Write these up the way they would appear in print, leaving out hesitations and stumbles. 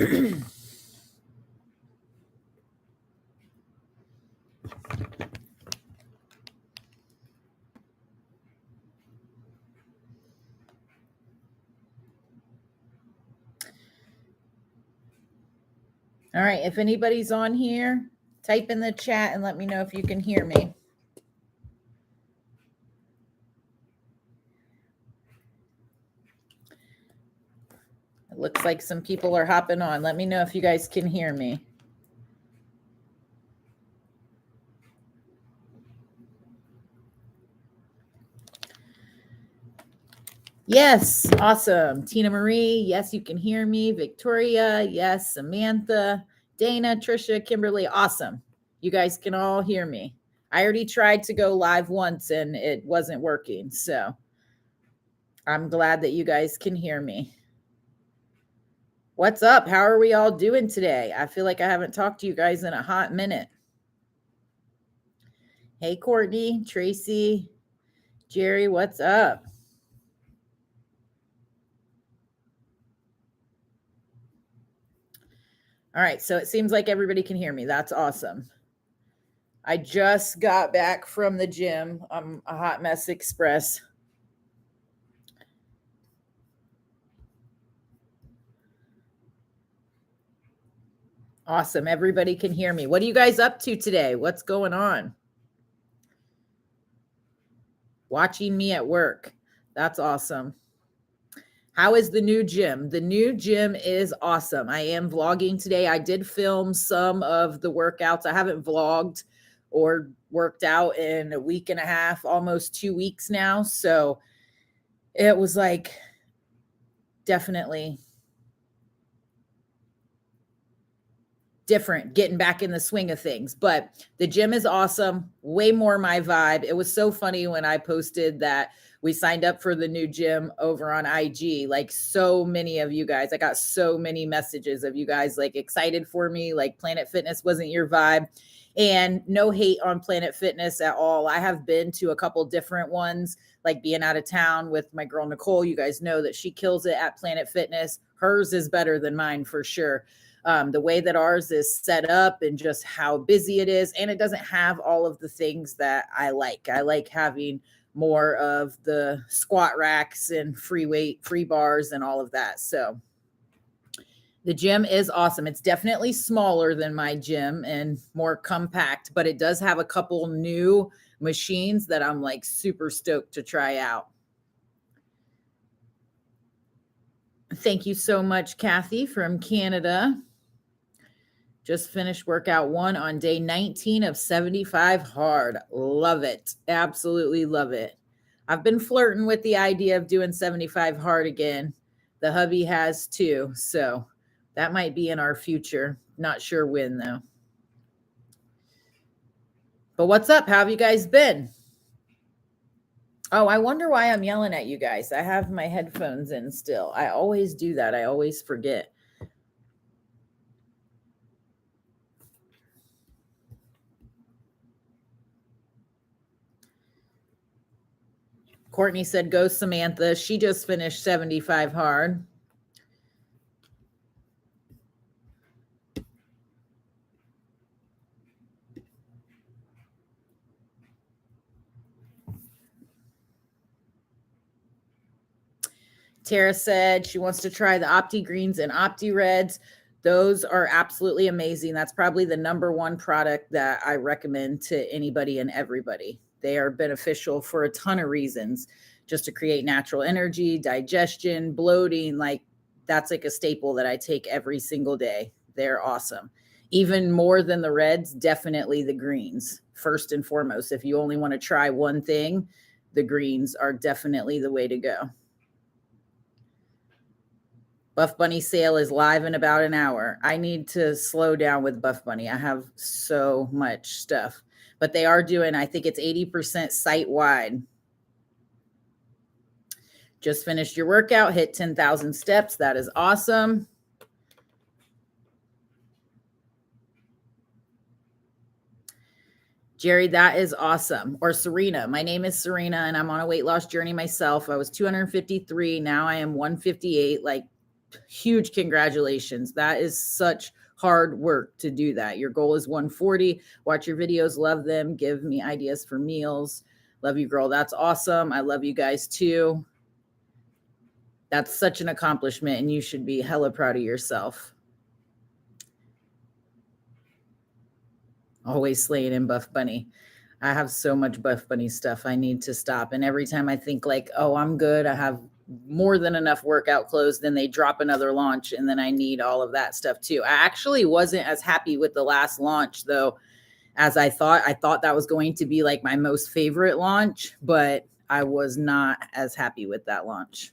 All right, if anybody's on here, type in the chat and let me know if you can hear me. It looks like some people are hopping on. Let me know if you guys can hear me. Yes, awesome. Tina Marie, yes, you can hear me. Victoria, yes. Samantha, Dana, Trisha, Kimberly, awesome. You guys can all hear me. I already tried to go live once and it wasn't working, so I'm glad that you guys can hear me. What's up? How are we all doing today? I feel like I haven't talked to you guys in a hot minute. Hey, Courtney, Tracy, Jerry, what's up? All right, so it seems like everybody can hear me. That's awesome. I just got back from the gym. I'm a hot mess express. Awesome. Everybody can hear me. What are you guys up to today? What's going on? Watching me at work. That's awesome. How is the new gym? The new gym is awesome. I am vlogging today. I did film some of the workouts. I haven't vlogged or worked out in a week and a half, almost 2 weeks now. So it was like definitely different, getting back in the swing of things. But the gym is awesome. Way more my vibe. It was so funny when I posted that we signed up for the new gym over on IG. Like so many of you guys, I got so many messages of you guys like excited for me, like Planet Fitness wasn't your vibe. And no hate on Planet Fitness at all. I have been to a couple different ones, like being out of town with my girl Nicole. You guys know that she kills it at Planet Fitness. Hers is better than mine for sure. The way that ours is set up and just how busy it is. And it doesn't have all of the things that I like. I like having more of the squat racks and free weight, free bars and all of that. So the gym is awesome. It's definitely smaller than my gym and more compact, but it does have a couple new machines that I'm like super stoked to try out. Thank you so much, Kathy from Canada. Just finished workout 1 on day 19 of 75 hard. Love it. Absolutely love it. I've been flirting with the idea of doing 75 hard again. The hubby has too. So that might be in our future. Not sure when though. But what's up? How have you guys been? Oh, I wonder why I'm yelling at you guys. I have my headphones in still. I always do that. I always forget. Courtney said, go Samantha. She just finished 75 hard. Tara said she wants to try the Opti Greens and Opti Reds. Those are absolutely amazing. That's probably the #1 product that I recommend to anybody and everybody. They are beneficial for a ton of reasons, just to create natural energy, digestion, bloating. Like that's like a staple that I take every single day. They're awesome. Even more than the reds, definitely the greens. First and foremost, if you only want to try one thing, the greens are definitely the way to go. Buff Bunny sale is live in about an hour. I need to slow down with Buff Bunny. I have so much stuff, but they are doing, I think it's 80% site wide. Just finished your workout, hit 10,000 steps. That is awesome. Jerry, that is awesome. Or Serena. My name is Serena and I'm on a weight loss journey myself. I was 253. Now I am 158. Like huge congratulations. That is such hard work to do that. Your goal is 140. Watch your videos, love them, give me ideas for meals. Love you, girl. That's awesome. I love you guys too. That's such an accomplishment, and you should be hella proud of yourself. Always slaying in Buff Bunny. I have so much Buff Bunny stuff I need to stop. And every time I think like, oh, I'm good, I have more than enough workout clothes, then they drop another launch, and then I need all of that stuff too. I actually wasn't as happy with the last launch though as I thought. I thought that was going to be like my most favorite launch, but I was not as happy with that launch.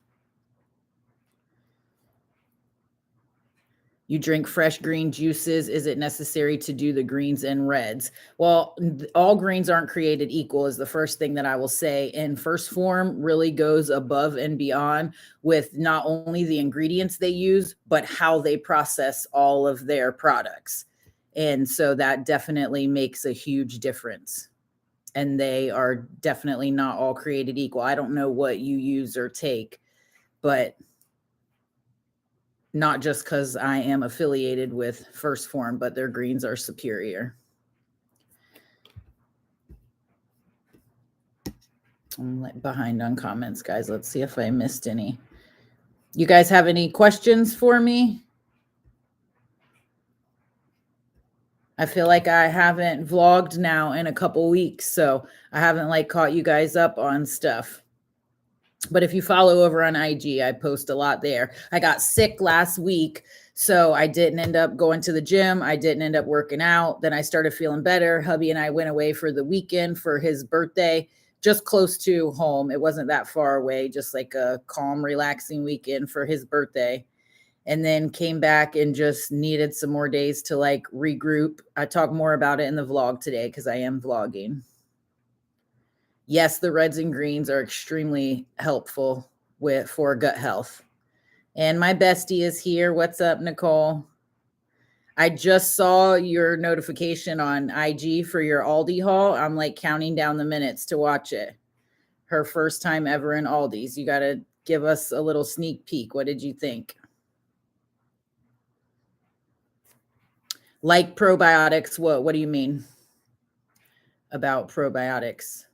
You drink fresh green juices. Is it necessary to do the greens and reds? Well, all greens aren't created equal is the first thing that I will say. And First Phorm really goes above and beyond with not only the ingredients they use, but how they process all of their products. And so that definitely makes a huge difference. And they are definitely not all created equal. I don't know what you use or take, but not just because I am affiliated with First Phorm, but their greens are superior. I'm behind on comments, guys. Let's see if I missed any. You guys have any questions for me? I feel like I haven't vlogged now in a couple weeks, so I haven't like caught you guys up on stuff. But if you follow over on IG, I post a lot there. I got sick last week, so I didn't end up going to the gym. I didn't end up working out. Then I started feeling better. Hubby and I went away for the weekend for his birthday, just close to home. It wasn't that far away, just like a calm, relaxing weekend for his birthday. And then came back and just needed some more days to like regroup. I talk more about it in the vlog today because I am vlogging. Yes, the reds and greens are extremely helpful for gut health. And my bestie is here. What's up, Nicole? I just saw your notification on IG for your Aldi haul. I'm like counting down the minutes to watch it. Her first time ever in Aldi's. You got to give us a little sneak peek. What did you think? Like probiotics, what do you mean about probiotics?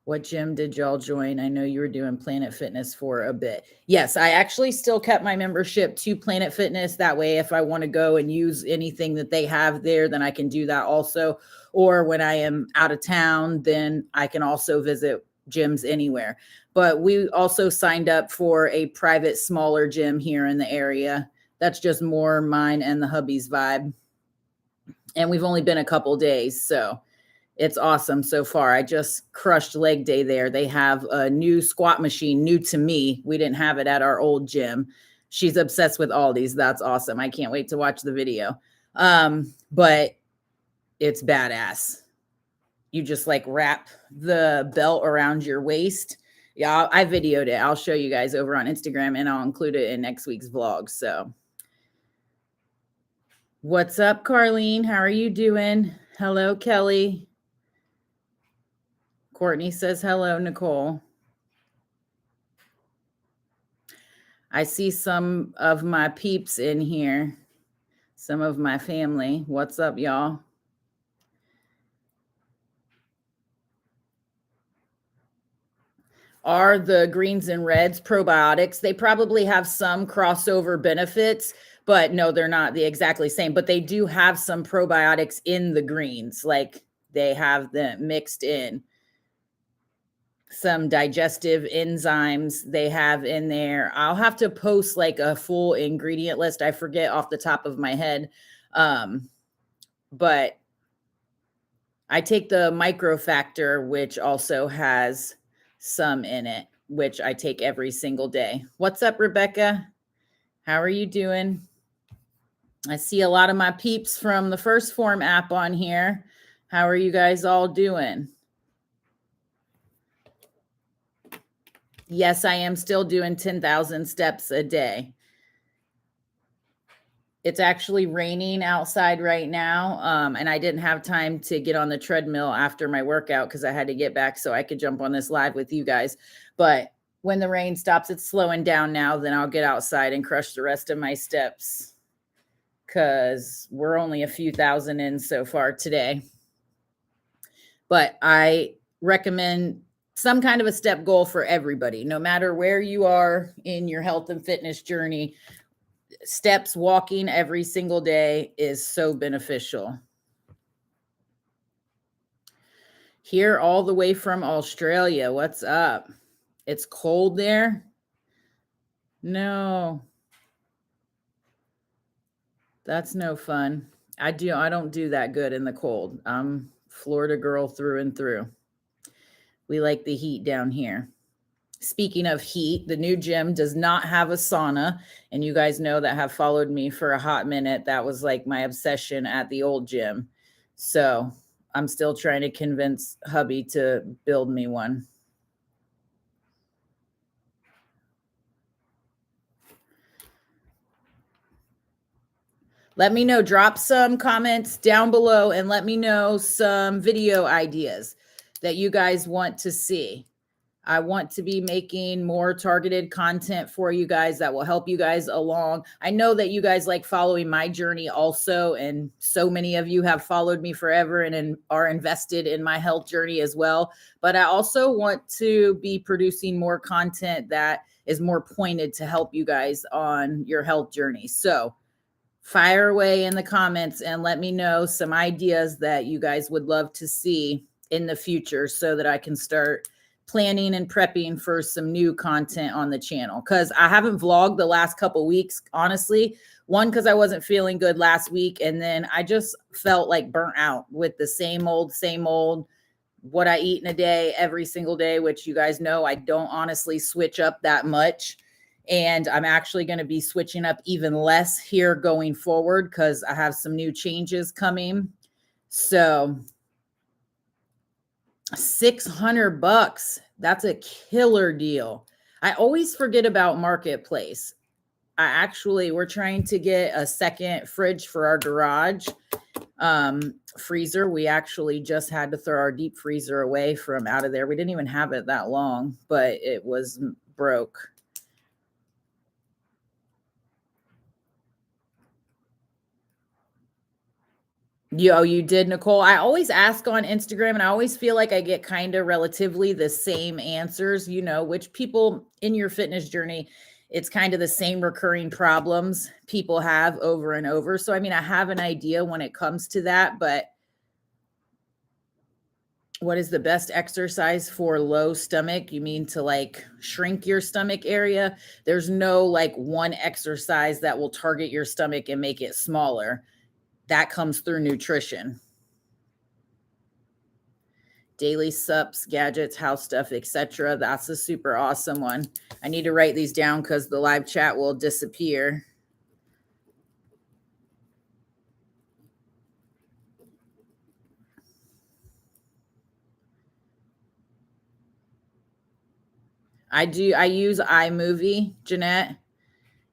What gym did y'all join? I know you were doing Planet Fitness for a bit. Yes, I actually still kept my membership to Planet Fitness. That way, if I want to go and use anything that they have there, then I can do that also. Or when I am out of town, then I can also visit gyms anywhere. But we also signed up for a private, smaller gym here in the area. That's just more mine and the hubby's vibe. And we've only been a couple days, so it's awesome so far. I just crushed leg day there. They have a new squat machine, new to me. We didn't have it at our old gym. She's obsessed with Aldi's. That's awesome. I can't wait to watch the video. But it's badass. You just like wrap the belt around your waist. Yeah, I videoed it. I'll show you guys over on Instagram, and I'll include it in next week's vlog. So what's up, Carlene? How are you doing? Hello, Kelly. Courtney says, hello, Nicole. I see some of my peeps in here, some of my family. What's up, y'all? Are the greens and reds probiotics? They probably have some crossover benefits, but no, they're not the exactly same. But they do have some probiotics in the greens, like they have them mixed in. Some digestive enzymes they have in there. I'll have to post like a full ingredient list. I forget off the top of my head. But I take the microfactor, which also has some in it, which I take every single day. What's up, Rebecca? How are you doing? I see a lot of my peeps from the First Phorm app on here. How are you guys all doing? Yes, I am still doing 10,000 steps a day. It's actually raining outside right now, and I didn't have time to get on the treadmill after my workout because I had to get back so I could jump on this live with you guys. But when the rain stops, it's slowing down now, then I'll get outside and crush the rest of my steps because we're only a few thousand in so far today. But I recommend some kind of a step goal for everybody, no matter where you are in your health and fitness journey. Steps walking every single day is so beneficial. Here all the way from Australia. What's up? It's cold there? No. That's no fun. I don't do that good in the cold. I'm Florida girl through and through. We like the heat down here. Speaking of heat, the new gym does not have a sauna. And you guys know that have followed me for a hot minute. That was like my obsession at the old gym. So I'm still trying to convince hubby to build me one. Let me know, drop some comments down below and let me know some video ideas that you guys want to see. I want to be making more targeted content for you guys that will help you guys along. I know that you guys like following my journey also, and so many of you have followed me forever and are invested in my health journey as well. But I also want to be producing more content that is more pointed to help you guys on your health journey. So fire away in the comments and let me know some ideas that you guys would love to see in the future so that I can start planning and prepping for some new content on the channel. Because I haven't vlogged the last couple weeks, honestly. One, because I wasn't feeling good last week. And then I just felt like burnt out with the same old, what I eat in a day every single day, which you guys know I don't honestly switch up that much. And I'm actually going to be switching up even less here going forward because I have some new changes coming. So $600. That's a killer deal. I always forget about Marketplace. We're trying to get a second fridge for our garage freezer. We actually just had to throw our deep freezer away from out of there. We didn't even have it that long, but it was broke. You did, Nicole. I always ask on Instagram and I always feel like I get kind of relatively the same answers, which people in your fitness journey, it's kind of the same recurring problems people have over and over. So, I mean, I have an idea when it comes to that, but what is the best exercise for low stomach? You mean to like shrink your stomach area? There's no like one exercise that will target your stomach and make it smaller. That comes through nutrition. Daily sups, gadgets, house stuff, etc. That's a super awesome one. I need to write these down because the live chat will disappear. I use iMovie, Jeanette.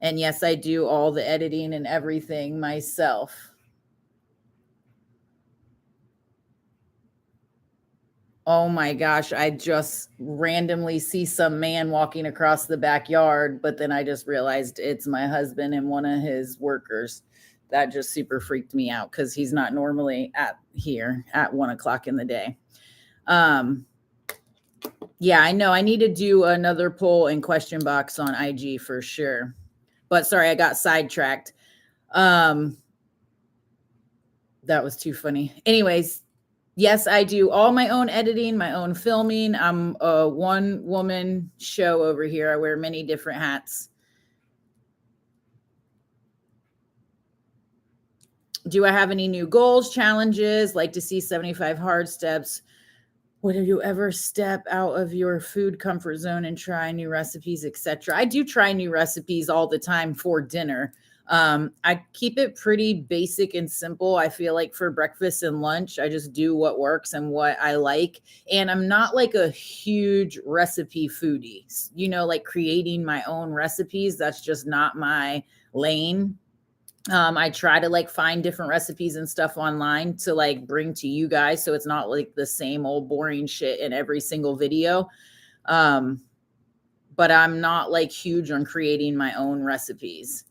And yes, I do all the editing and everything myself. Oh my gosh, I just randomly see some man walking across the backyard, but then I just realized it's my husband and one of his workers. That just super freaked me out because he's not normally here at 1 o'clock in the day. Yeah, I know. I need to do another poll and question box on IG for sure. But sorry, I got sidetracked. That was too funny. Anyways, yes, I do all my own editing, my own filming. I'm a one-woman show over here. I wear many different hats. Do I have any new goals, challenges? Like to see 75 hard steps. Would you ever step out of your food comfort zone and try new recipes, etc.? I do try new recipes all the time for dinner. I keep it pretty basic and simple. I feel like for breakfast and lunch, I just do what works and what I like. And I'm not like a huge recipe foodie, like creating my own recipes. That's just not my lane. I try to like find different recipes and stuff online to like bring to you guys. So it's not like the same old boring shit in every single video. but I'm not like huge on creating my own recipes.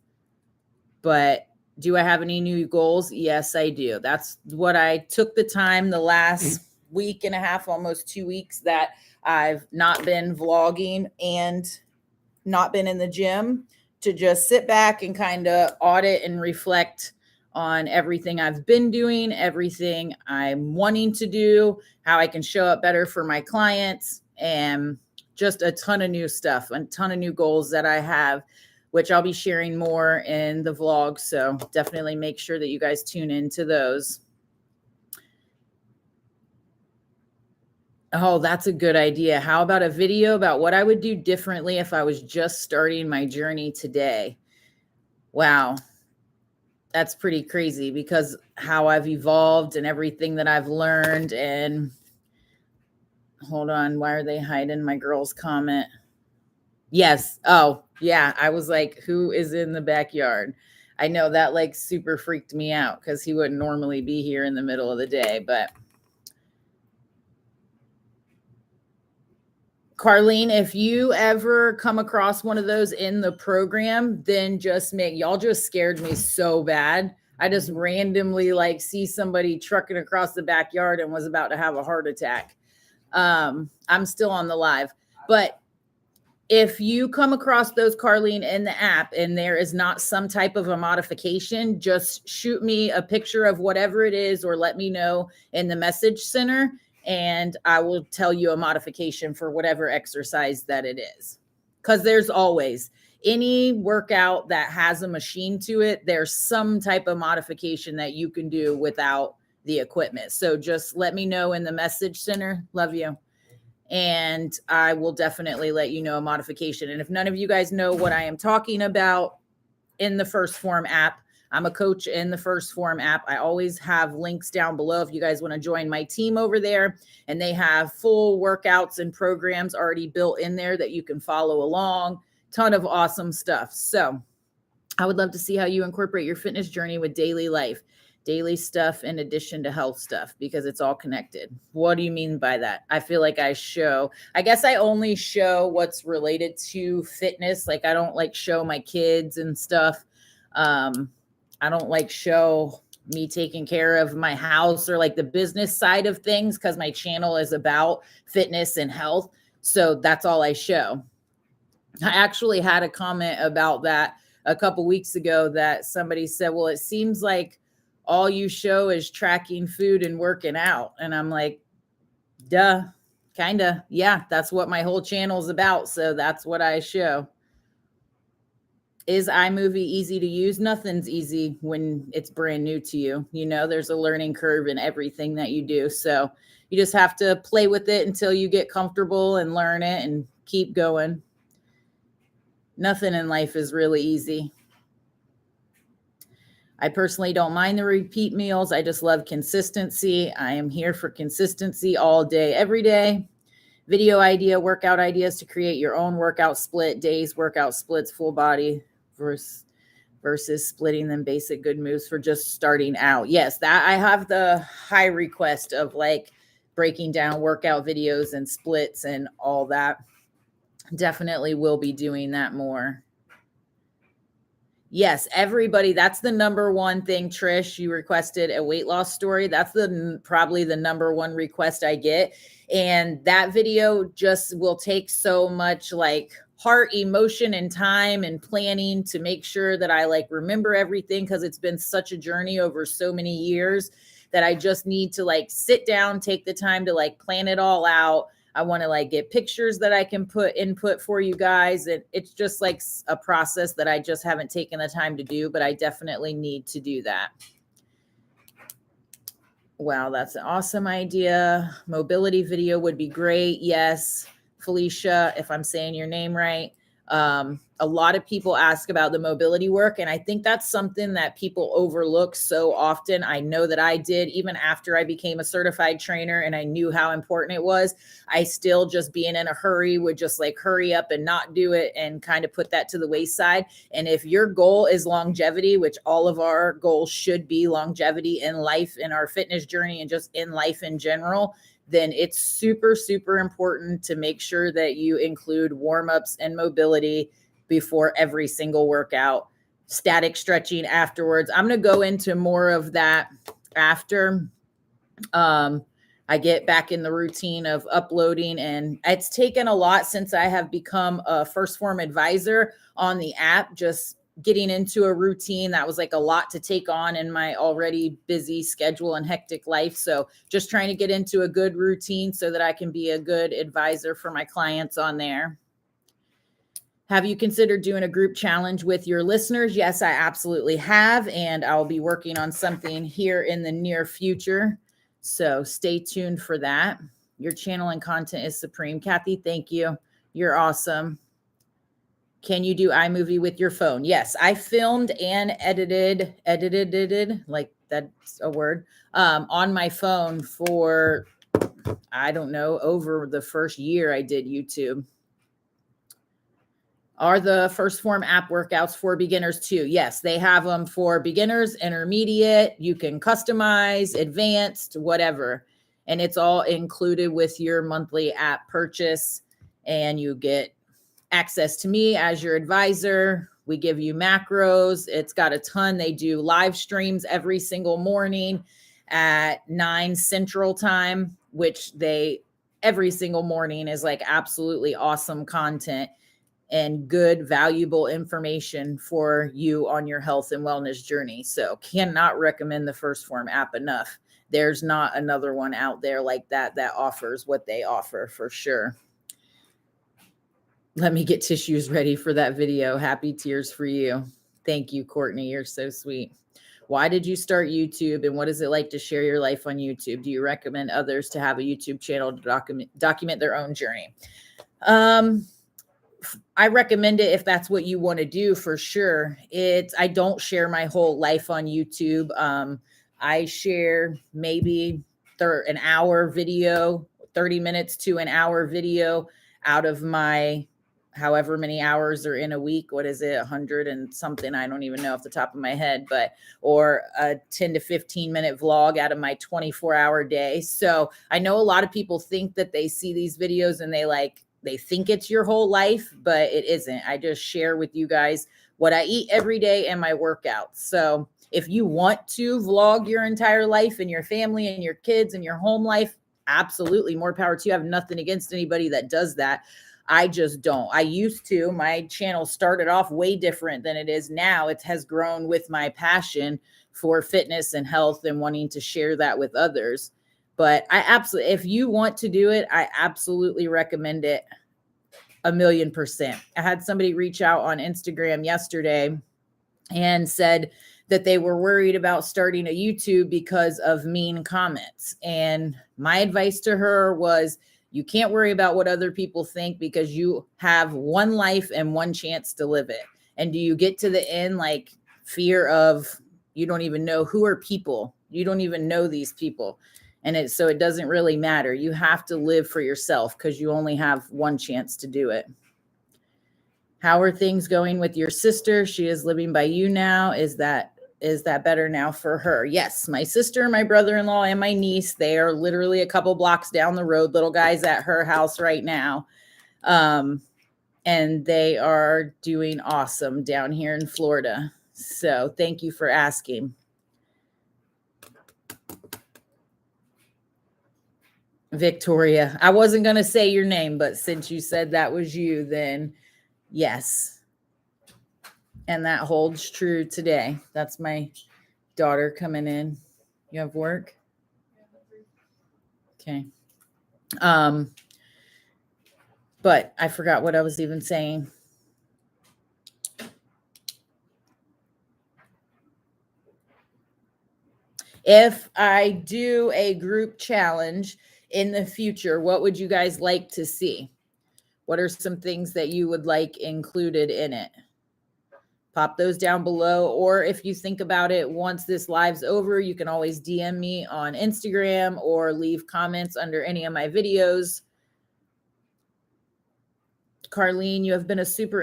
But do I have any new goals? Yes, I do. That's what I took the time the last week and a half, almost 2 weeks, that I've not been vlogging and not been in the gym, to just sit back and kind of audit and reflect on everything I've been doing, everything I'm wanting to do, how I can show up better for my clients, and just a ton of new stuff, a ton of new goals that I have, which I'll be sharing more in the vlog. So definitely make sure that you guys tune into those. Oh, that's a good idea. How about a video about what I would do differently if I was just starting my journey today? Wow. That's pretty crazy, because how I've evolved and everything that I've learned. And hold on, why are they hiding my girl's comment? Yes. Oh, yeah. I was like, who is in the backyard? I know that like super freaked me out, because he wouldn't normally be here in the middle of the day. But Carlene, if you ever come across one of those in the program, then y'all just scared me so bad. I just randomly like see somebody trucking across the backyard and was about to have a heart attack. I'm still on the live, but if you come across those, Carlene, in the app and there is not some type of a modification, just shoot me a picture of whatever it is, or let me know in the message center, and I will tell you a modification for whatever exercise that it is. Because there's always any workout that has a machine to it, there's some type of modification that you can do without the equipment. So just let me know in the message center. Love you. And I will definitely let you know a modification. And if none of you guys know what I am talking about, in the Phorm app, I'm a coach in the Phorm app. I always have links down below if you guys want to join my team over there. And they have full workouts and programs already built in there that you can follow along. Ton of awesome stuff. So I would love to see how you incorporate your fitness journey with daily life. Daily stuff in addition to health stuff, because it's all connected. What do you mean by that? I feel like I guess I only show what's related to fitness. Like I don't like show my kids and stuff. I don't like show me taking care of my house or like the business side of things, because my channel is about fitness and health. So that's all I show. I actually had a comment about that a couple weeks ago, that somebody said, well, it seems like all you show is tracking food and working out. And I'm like, duh, kind of. Yeah, that's what my whole channel is about. So that's what I show. Is iMovie easy to use? Nothing's easy when it's brand new to you. You know, there's a learning curve in everything that you do. So you just have to play with it until you get comfortable and learn it and keep going. Nothing in life is really easy. I personally don't mind the repeat meals. I just love consistency. I am here for consistency all day, every day. Video idea, workout ideas to create your own workout split days, workout splits, full body versus splitting them, basic good moves for just starting out. Yes, that I have the high request of like breaking down workout videos and splits and all that. Definitely will be doing that more. Yes, everybody. That's the number one thing, Trish. You requested a weight loss story. That's probably the number one request I get. And that video just will take so much like heart, emotion, and time and planning to make sure that I like remember everything, because it's been such a journey over so many years that I just need to like sit down, take the time to like plan it all out. I want to like get pictures that I can put input for you guys. It's just like a process that I just haven't taken the time to do, but I definitely need to do that. Wow, that's an awesome idea. Mobility video would be great. Yes, Felicia, if I'm saying your name right. a lot of people ask about the mobility work, and I think that's something that people overlook so often. I know that I did, even after I became a certified trainer and I knew how important it was. I still, just being in a hurry, would just like hurry up and not do it and kind of put that to the wayside. And if your goal is longevity, which all of our goals should be longevity in life, in our fitness journey, and just in life in general, then it's super, super important to make sure that you include warm-ups and mobility before every single workout, static stretching afterwards. I'm going to go into more of that after I get back in the routine of uploading. And it's taken a lot since I have become a Phorm advisor on the app, just getting into a routine that was like a lot to take on in my already busy schedule and hectic life. So just trying to get into a good routine so that I can be a good advisor for my clients on there. Have you considered doing a group challenge with your listeners? Yes, I absolutely have. And I'll be working on something here in the near future. So stay tuned for that. Your channel and content is supreme. Kathy, thank you. You're awesome. Can you do iMovie with your phone? Yes, I filmed and edited, like that's a word, on my phone for, I don't know, over the first year I did YouTube. Are the Phorm app workouts for beginners too? Yes, they have them for beginners, intermediate, you can customize, advanced, whatever. And it's all included with your monthly app purchase, and you get access to me as your advisor. We give you macros. It's got a ton. They do live streams every single morning at 9 Central Time, which every single morning is like absolutely awesome content and good, valuable information for you on your health and wellness journey. So cannot recommend the Phorm app enough. There's not another one out there like that offers what they offer, for sure. Let me get tissues ready for that video. Happy tears for you. Thank you, Courtney. You're so sweet. Why did you start YouTube, and what is it like to share your life on YouTube? Do you recommend others to have a YouTube channel to document their own journey? I recommend it if that's what you want to do, for sure. I don't share my whole life on YouTube. I share maybe an hour video, 30 minutes to an hour video out of my however many hours are in a week. What is it? 100 and something. I don't even know off the top of my head, or a 10 to 15 minute vlog out of my 24-hour day. So I know a lot of people think that they see these videos and they think it's your whole life, but it isn't. I just share with you guys what I eat every day and my workouts. So if you want to vlog your entire life and your family and your kids and your home life, absolutely, more power to you. I have nothing against anybody that does that. I just don't. I used to. My channel started off way different than it is now. It has grown with my passion for fitness and health and wanting to share that with others. But if you want to do it, I absolutely recommend it 1,000,000%. I had somebody reach out on Instagram yesterday and said that they were worried about starting a YouTube because of mean comments. And my advice to her was, you can't worry about what other people think, because you have one life and one chance to live it. And do you get to the end, like fear of, you don't even know who are people. You don't even know these people. And so it doesn't really matter. You have to live for yourself because you only have one chance to do it. How are things going with your sister? She is living by you now. Is that better now for her? Yes, my sister, my brother-in-law, and my niece, they are literally a couple blocks down the road. Little guy's at her house right now. And they are doing awesome down here in Florida. So thank you for asking. Victoria, I wasn't going to say your name, but since you said that was you, then yes. And that holds true today. That's my daughter coming in. You have work? Okay. But I forgot what I was even saying. If I do a group challenge in the future, what would you guys like to see? What are some things that you would like included in it? Pop those down below. Or if you think about it, once this live's over, you can always DM me on Instagram or leave comments under any of my videos. Carlene, you have been super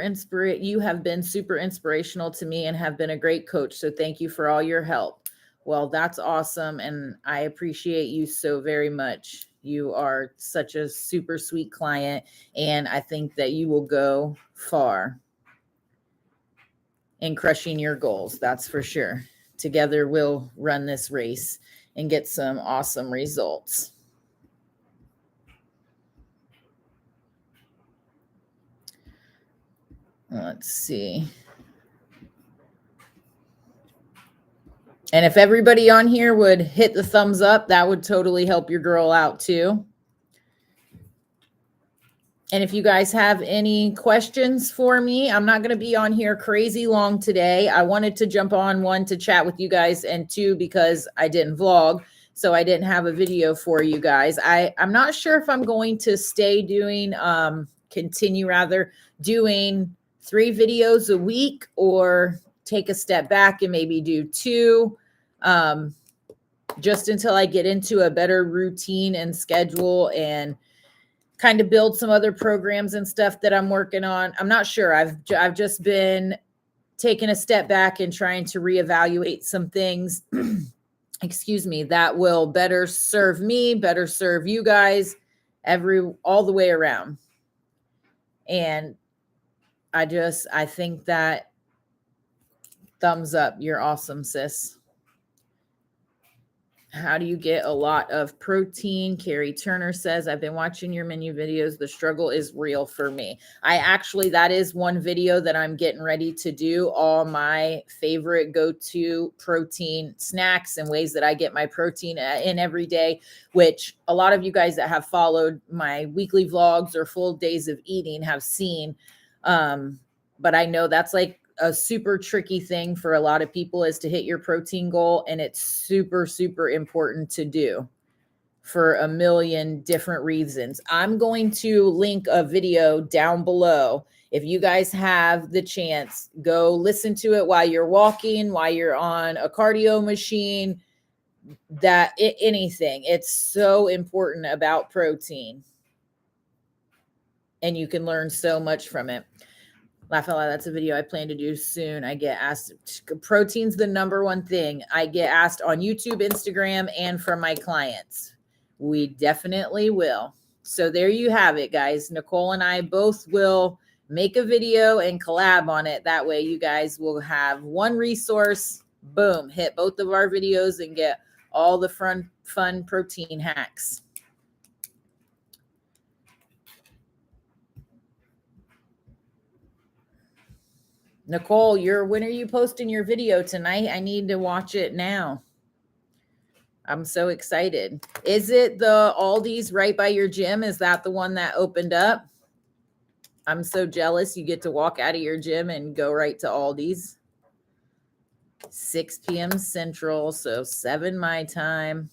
inspirational to me and have been a great coach. So thank you for all your help. Well, that's awesome. And I appreciate you so very much. You are such a super sweet client. And I think that you will go far in crushing your goals. That's for sure. Together we'll run this race and get some awesome results. Let's see. And if everybody on here would hit the thumbs up, that would totally help your girl out too. And if you guys have any questions for me, I'm not going to be on here crazy long today. I wanted to jump on, one, to chat with you guys, and two, because I didn't vlog, so I didn't have a video for you guys. I'm not sure if I'm going to stay doing, continue doing 3 videos a week, or take a step back and maybe do 2, just until I get into a better routine and schedule and kind of build some other programs and stuff that I'm working on. I'm not sure. I've just been taking a step back and trying to reevaluate some things, excuse me, that will better serve me, better serve you guys, all the way around. And I think that thumbs up. You're awesome, sis. How do you get a lot of protein? Carrie Turner says, I've been watching your menu videos. The struggle is real for me. That is one video that I'm getting ready to do, all my favorite go-to protein snacks and ways that I get my protein in every day, which a lot of you guys that have followed my weekly vlogs or full days of eating have seen. But I know that's like a super tricky thing for a lot of people, is to hit your protein goal. And it's super, super important to do for a million different reasons. I'm going to link a video down below. If you guys have the chance, go listen to it while you're walking, while you're on a cardio machine, anything. It's so important about protein. And you can learn so much from it. Laugh out loud. That's a video I plan to do soon. I get asked. Protein's the number one thing I get asked on YouTube, Instagram, and from my clients. We definitely will. So there you have it, guys. Nicole and I both will make a video and collab on it. That way you guys will have one resource. Boom. Hit both of our videos and get all the fun protein hacks. Nicole, when are you posting your video tonight? I need to watch it now. I'm so excited. Is it the Aldi's right by your gym? Is that the one that opened up? I'm so jealous. You get to walk out of your gym and go right to Aldi's. 6 p.m. Central, so 7 my time.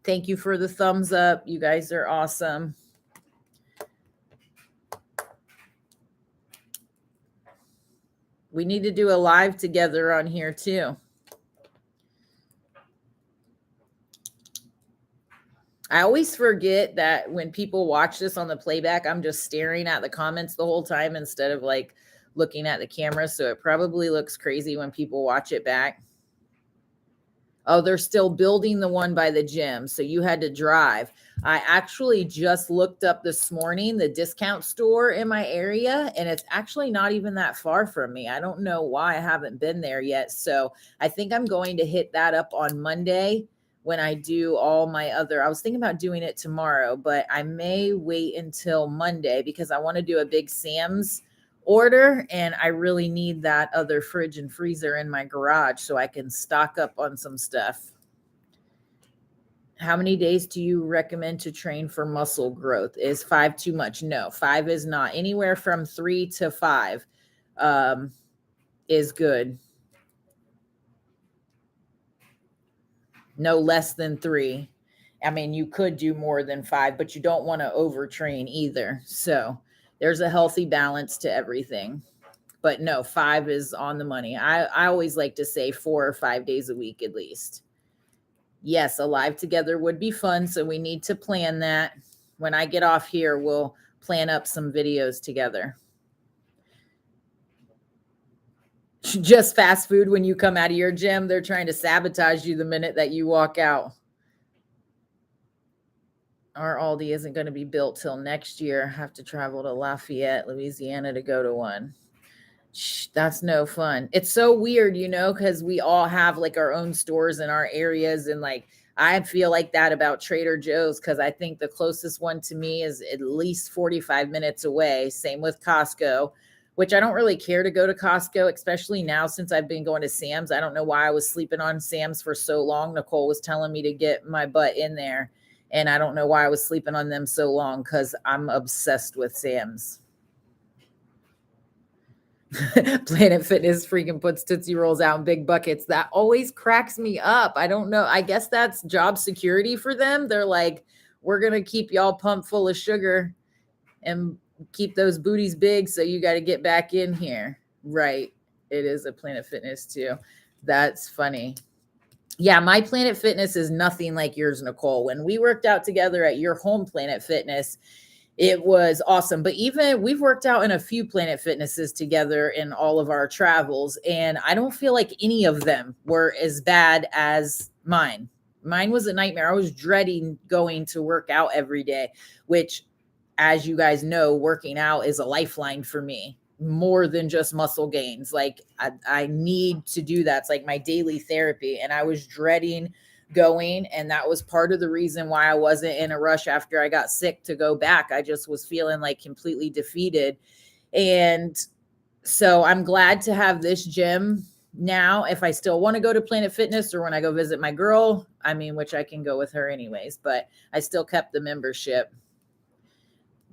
Thank you for the thumbs up. You guys are awesome. We need to do a live together on here too. I always forget that when people watch this on the playback, I'm just staring at the comments the whole time instead of like looking at the camera. So it probably looks crazy when people watch it back. Oh, they're still building the one by the gym. So you had to drive. I actually just looked up this morning the discount store in my area, and it's actually not even that far from me. I don't know why I haven't been there yet. So I think I'm going to hit that up on Monday when I do all my other. I was thinking about doing it tomorrow, but I may wait until Monday because I want to do a big Sam's order, and I really need that other fridge and freezer in my garage so I can stock up on some stuff. How many days do you recommend to train for muscle growth? Is 5 too much? No, 5 is not. Anywhere from 3 to 5 is good. No less than 3. I mean, you could do more than 5, but you don't want to overtrain either. So There's a healthy balance to everything. But no, 5 is on the money. I always like to say 4 or 5 days a week at least. Yes, a live together would be fun. So we need to plan that. When I get off here, we'll plan up some videos together. Just fast food when you come out of your gym. They're trying to sabotage you the minute that you walk out. Our Aldi isn't going to be built till next year. Have to travel to Lafayette, Louisiana to go to one. That's no fun. It's so weird, because we all have like our own stores in our areas. And like, I feel like that about Trader Joe's, because I think the closest one to me is at least 45 minutes away. Same with Costco, which I don't really care to go to Costco, especially now since I've been going to Sam's. I don't know why I was sleeping on Sam's for so long. Nicole was telling me to get my butt in there. And I don't know why I was sleeping on them so long, because I'm obsessed with Sam's. Planet Fitness freaking puts Tootsie Rolls out in big buckets. That always cracks me up. I don't know. I guess that's job security for them. They're like, we're going to keep y'all pumped full of sugar and keep those booties big. So you got to get back in here. Right. It is a Planet Fitness too. That's funny. Yeah, my Planet Fitness is nothing like yours, Nicole. When we worked out together at your home Planet Fitness, it was awesome. But even we've worked out in a few Planet Fitnesses together in all of our travels, and I don't feel like any of them were as bad as mine. Mine was a nightmare. I was dreading going to work out every day, which, as you guys know, working out is a lifeline for me. More than just muscle gains. Like I need to do that. It's like my daily therapy. And I was dreading going. And that was part of the reason why I wasn't in a rush after I got sick to go back. I just was feeling like completely defeated. And so I'm glad to have this gym now. If I still want to go to Planet Fitness or when I go visit my girl, which I can go with her anyways, but I still kept the membership.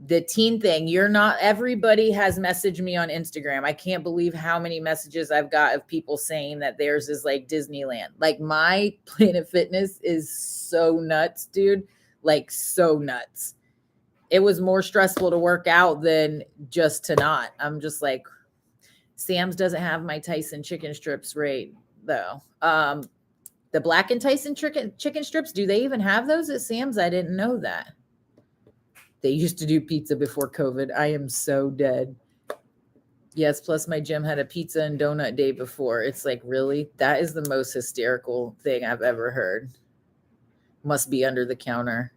The teen thing, everybody has messaged me on Instagram. I can't believe how many messages I've got of people saying that theirs is like Disneyland. Like my Planet Fitness is so nuts, dude. Like so nuts. It was more stressful to work out than just to not. I'm just like, Sam's doesn't have my Tyson chicken strips rate though. The Black and Tyson chicken strips, do they even have those at Sam's? I didn't know that. They used to do pizza before COVID. I am so dead. Yes, plus my gym had a pizza and donut day before. It's like, really? That is the most hysterical thing I've ever heard. Must be under the counter.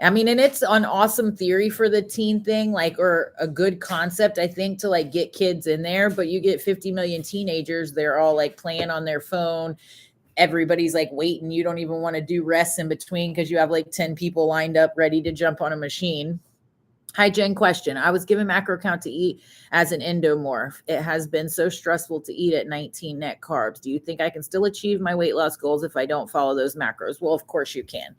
And it's an awesome theory for the teen thing, or a good concept, I think, to get kids in there. But you get 50 million teenagers. They're all playing on their phone. Everybody's waiting. You don't even want to do rests in between because you have 10 people lined up ready to jump on a machine. Hi, Jen. Question. I was given macro count to eat as an endomorph. It has been so stressful to eat at 19 net carbs. Do you think I can still achieve my weight loss goals if I don't follow those macros? Well, of course you can.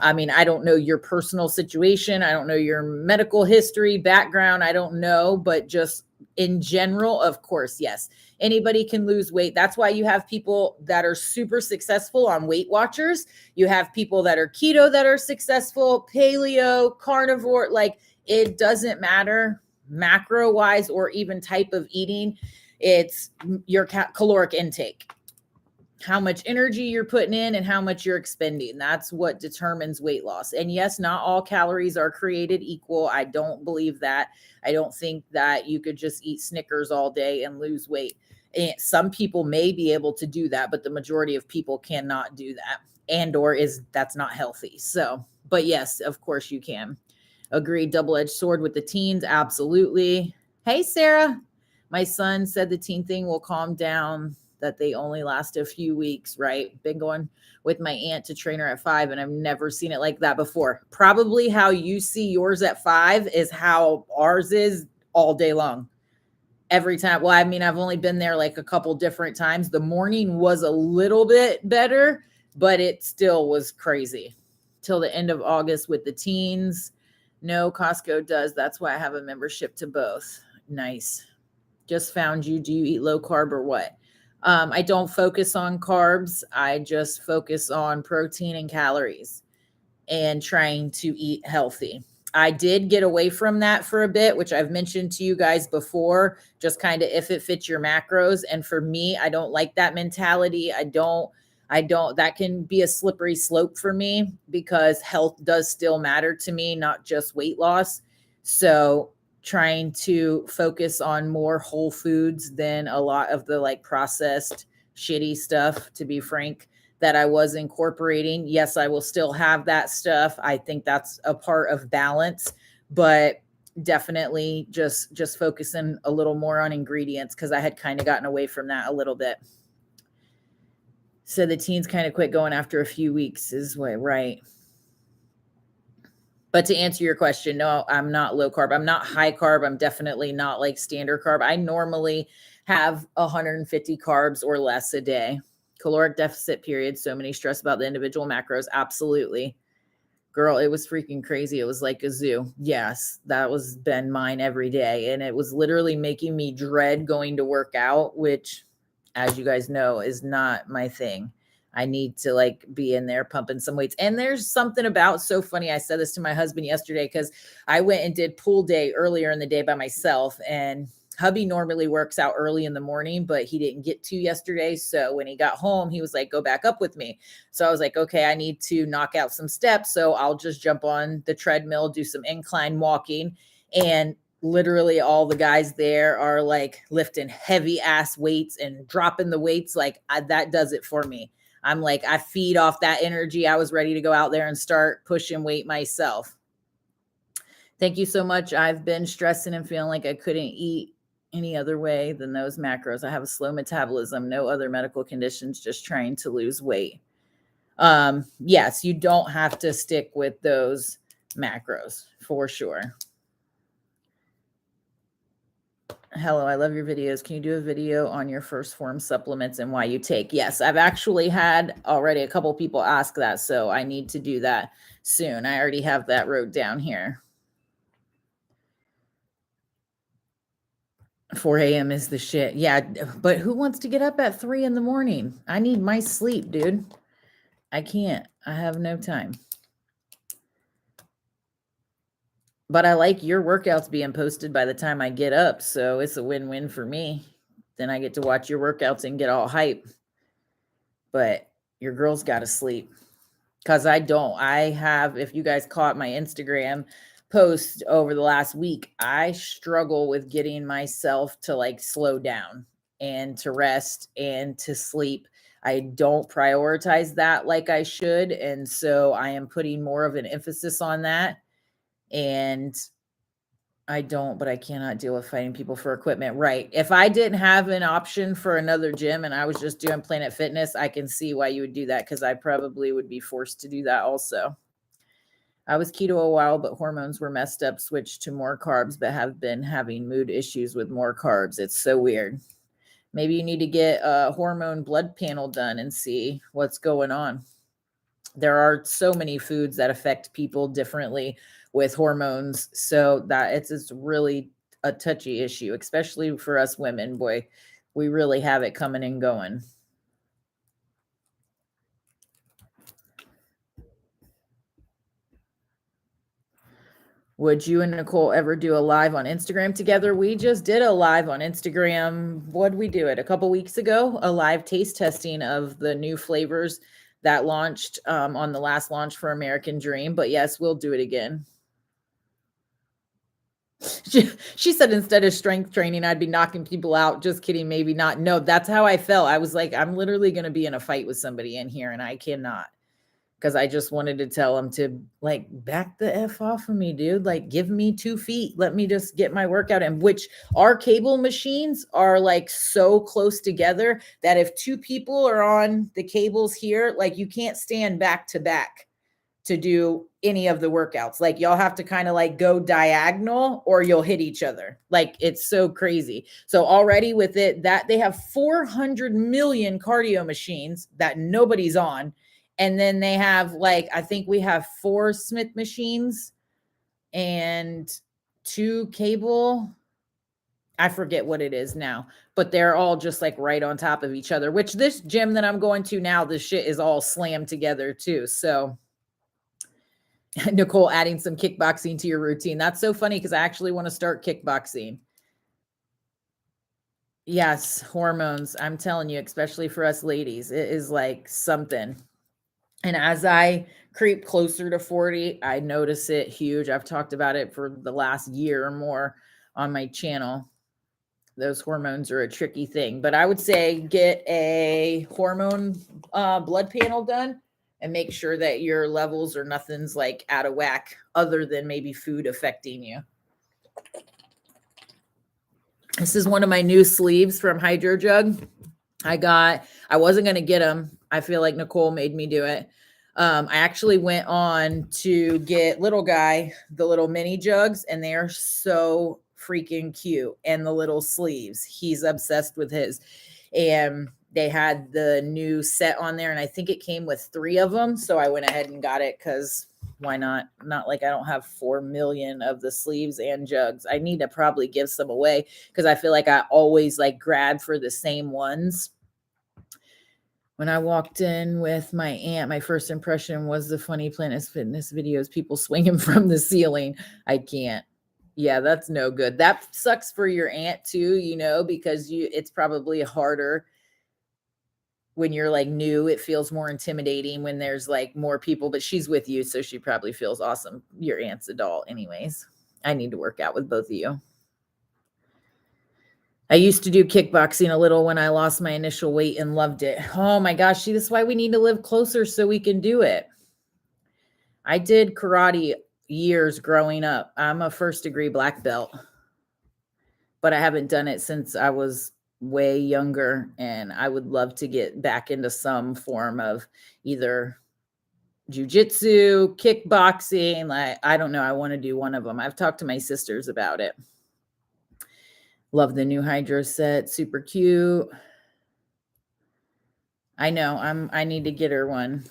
I don't know your personal situation. I don't know your medical history, background. I don't know, but just in general, of course, yes. Anybody can lose weight. That's why you have people that are super successful on Weight Watchers. You have people that are keto that are successful, paleo, carnivore. It doesn't matter macro wise or even type of eating. It's your caloric intake, how much energy you're putting in and how much you're expending. That's what determines weight loss. And yes, not all calories are created equal. I don't believe that. I don't think that you could just eat Snickers all day and lose weight. And some people may be able to do that, but the majority of people cannot do that, that's not healthy. So, but yes, of course you can. Agree. Double-edged sword with the teens. Absolutely. Hey, Sarah. My son said the teen thing will calm down, that they only last a few weeks, right? Been going with my aunt to train her at 5, and I've never seen it like that before. Probably how you see yours at 5 is how ours is all day long. Every time. Well, I've only been there a couple different times. The morning was a little bit better, but it still was crazy. Till the end of August with the teens. No, Costco does. That's why I have a membership to both. Nice. Just found you. Do you eat low carb or what? I don't focus on carbs. I just focus on protein and calories and trying to eat healthy. I did get away from that for a bit, which I've mentioned to you guys before, just kind of if it fits your macros. And for me, I don't like that mentality. I don't, that can be a slippery slope for me because health does still matter to me, not just weight loss. So trying to focus on more whole foods than a lot of the like processed shitty stuff, to be frank, that I was incorporating. Yes, I will still have that stuff. I think that's a part of balance, but definitely just focusing a little more on ingredients because I had kind of gotten away from that a little bit. So the teens kind of quit going after a few weeks is what, right? But to answer your question, no, I'm not low carb. I'm not high carb. I'm definitely not like standard carb. I normally have 150 carbs or less a day. Caloric deficit period. So many stress about the individual macros. Absolutely. Girl, it was freaking crazy. It was like a zoo. Yes, that was been mine every day. And it was literally making me dread going to work out, which, as you guys know, is not my thing. I need to like be in there pumping some weights. And there's something about, so funny. I said this to my husband yesterday because I went and did pool day earlier in the day by myself, and hubby normally works out early in the morning, but he didn't get to yesterday. So when he got home, he was like, go back up with me. So I was like, okay, I need to knock out some steps. So I'll just jump on the treadmill, do some incline walking. And literally all the guys there are like lifting heavy ass weights and dropping the weights. Like that does it for me. I'm like, I feed off that energy. I was ready to go out there and start pushing weight myself. Thank you so much. I've been stressing and feeling like I couldn't eat any other way than those macros. I have a slow metabolism, no other medical conditions, just trying to lose weight. Yes, you don't have to stick with those macros for sure. Hello, I love your videos. Can you do a video on your first Phorm supplements and why you take? Yes, I've actually had already a couple people ask that, so I need to do that soon. I already have that wrote down here. 4 a.m. is the shit. Yeah, but who wants to get up at 3 in the morning? I need my sleep, dude. I can't. I have no time. But I like your workouts being posted by the time I get up, so it's a win-win for me. Then I get to watch your workouts and get all hype. But your girl's got to sleep. Because I don't. I have, if you guys caught my Instagram post over the last week, I struggle with getting myself to like slow down and to rest and to sleep. I don't prioritize that like I should. And so I am putting more of an emphasis on that. And but I cannot deal with fighting people for equipment. Right. If I didn't have an option for another gym and I was just doing Planet Fitness, I can see why you would do that because I probably would be forced to do that also. I was keto a while, but hormones were messed up, switched to more carbs, but have been having mood issues with more carbs. It's so weird. Maybe you need to get a hormone blood panel done and see what's going on. There are so many foods that affect people differently with hormones. So that it's really a touchy issue, especially for us women. Boy, we really have it coming and going. Would you and Nicole ever do a live on Instagram together? We just did a live on Instagram. What'd we do it? A couple weeks ago, a live taste testing of the new flavors that launched on the last launch for American Dream. But yes, we'll do it again. She said instead of strength training, I'd be knocking people out. Just kidding. Maybe not. No, that's how I felt. I was like, I'm literally going to be in a fight with somebody in here and I cannot. Because I just wanted to tell him to like back the F off of me, dude. Like give me 2 feet. Let me just get my workout in, which our cable machines are like so close together that if 2 people are on the cables here, like you can't stand back to back to do any of the workouts. Like y'all have to kind of like go diagonal or you'll hit each other. Like it's so crazy. So already with it, that they have 400 million cardio machines that nobody's on. And then they have like, I think we have 4 Smith machines and 2 cable. I forget what it is now, but they're all just like right on top of each other, which this gym that I'm going to now, this shit is all slammed together too. So Nicole adding some kickboxing to your routine. That's so funny because I actually want to start kickboxing. Yes, hormones. I'm telling you, especially for us ladies, it is like something. And as I creep closer to 40, I notice it huge. I've talked about it for the last year or more on my channel. Those hormones are a tricky thing, but I would say get a hormone blood panel done and make sure that your levels or nothing's like out of whack other than maybe food affecting you. This is one of my new sleeves from Hydro Jug. I wasn't going to get them. I feel like Nicole made me do it. I actually went on to get little guy, the little mini jugs, and they are so freaking cute. And the little sleeves, he's obsessed with his. And they had the new set on there, and I think it came with 3 of them. So I went ahead and got it because why not? Not like I don't have 4 million of the sleeves and jugs. I need to probably give some away because I feel like I always like grab for the same ones. When I walked in with my aunt, my first impression was the funny Planet Fitness videos, people swinging from the ceiling. I can't. Yeah, that's no good. That sucks for your aunt too, you know, because it's probably harder when you're like new. It feels more intimidating when there's like more people, but she's with you, so she probably feels awesome. Your aunt's a doll anyways. I need to work out with both of you. I used to do kickboxing a little when I lost my initial weight and loved it. Oh my gosh, see, this is why we need to live closer so we can do it. I did karate years growing up. I'm a 1st-degree black belt, but I haven't done it since I was way younger, and I would love to get back into some form of either jujitsu, kickboxing. Like, I don't know. I want to do one of them. I've talked to my sisters about it. Love the new Hydro set. Super cute. I know. I need to get her one.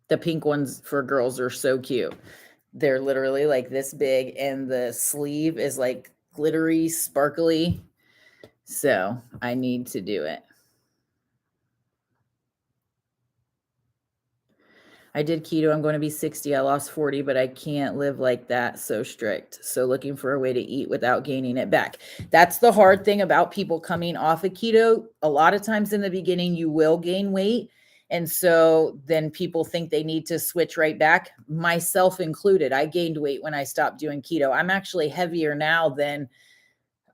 The pink ones for girls are so cute. They're literally like this big, and the sleeve is like glittery, sparkly. So I need to do it. I did keto. I'm going to be 60. I lost 40, but I can't live like that. So strict. So looking for a way to eat without gaining it back. That's the hard thing about people coming off of keto. A lot of times in the beginning, you will gain weight. And so then people think they need to switch right back, myself included. I gained weight when I stopped doing keto. I'm actually heavier now than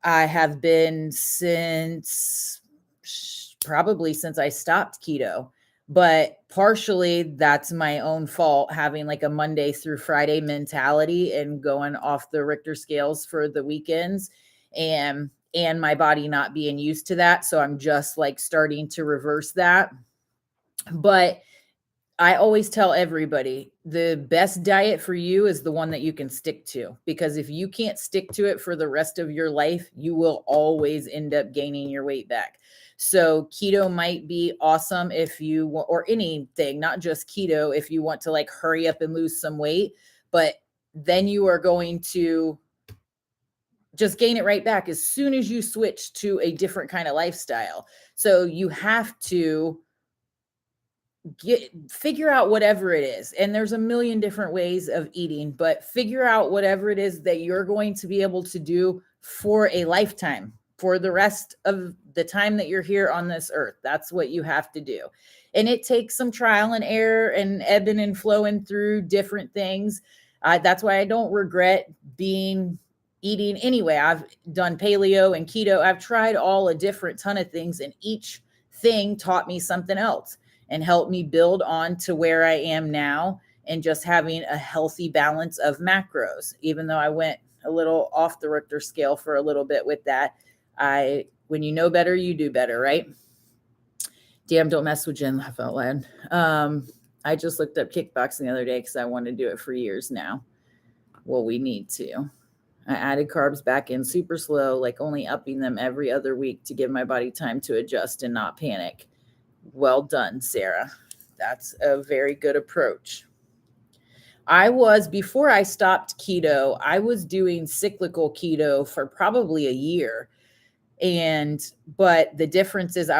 I have been probably since I stopped keto. But partially that's my own fault, having like a Monday through Friday mentality and going off the Richter scales for the weekends, and my body not being used to that. So I'm just like starting to reverse that. But I always tell everybody the best diet for you is the one that you can stick to, because if you can't stick to it for the rest of your life, you will always end up gaining your weight back. So keto might be awesome if you want, or anything, not just keto, if you want to like hurry up and lose some weight, but then you are going to just gain it right back as soon as you switch to a different kind of lifestyle. So you have to figure out whatever it is. And there's a million different ways of eating, but figure out whatever it is that you're going to be able to do for a lifetime, for the rest of the time that you're here on this earth. That's what you have to do. And it takes some trial and error and ebbing and flowing through different things. That's why I don't regret eating anyway. I've done paleo and keto. I've tried all a different ton of things, and each thing taught me something else and helped me build on to where I am now, and just having a healthy balance of macros. Even though I went a little off the Richter scale for a little bit with that, when you know better, you do better, right? Damn, don't mess with Jen, laugh out loud. I just looked up kickboxing the other day because I want to do it for years now. Well, we need to. I added carbs back in super slow, like only upping them every other week to give my body time to adjust and not panic. Well done, Sarah. That's a very good approach. Before I stopped keto, I was doing cyclical keto for probably a year. But the difference is